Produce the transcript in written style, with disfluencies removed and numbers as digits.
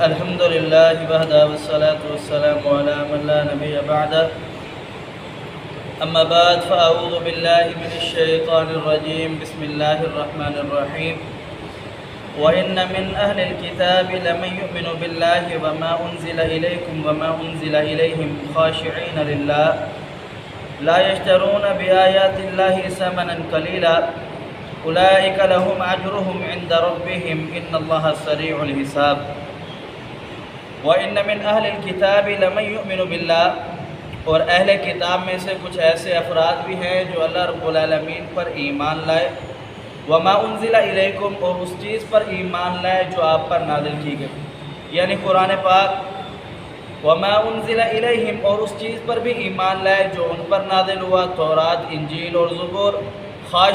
अल्हम्दुलिल्लाहि वहदा वस्सलातु वस्सलामु अला मन ला नबिय्य बअदा अम्मा बाद फ़अऊज़ु बिल्लाहि मिनश शैतानिर रजीम बिस्मिल्लाहिर रहमानिर रहीम व इन्न मिन अहलिल किताबि लमन युमिनु बिल्लाहि व मा उन्ज़िला इलैकुम व मा उन्ज़िला इलैहिम ख़ाशिईन लिल्लाह ला यश्तरून बिआयातिल्लाहि समनन कलीला उलाइका लहुम अज्रुहुम इंदा रब्बिहिम इन्नल्लाहा सरीउल हिसाब व इन्न मिन अहलिल किताबि लमन युमिनु बिल्लाह, और अहले किताब में से कुछ ऐसे अफराद भी हैं जो अल्लाह रब्बुल आलमीन पर ईमान लाए, वमा उन्ज़िला इलैकुम, और उस चीज़ पर ईमान लाए जो आप पर नाज़िल की गई, यानी कुरान पाक, वमा उन्ज़िला इलैहिम, और उस चीज़ पर भी ईमान लाए जो उन पर नाज़िल हुआ, तौरात, इंजील और ज़ुबूर,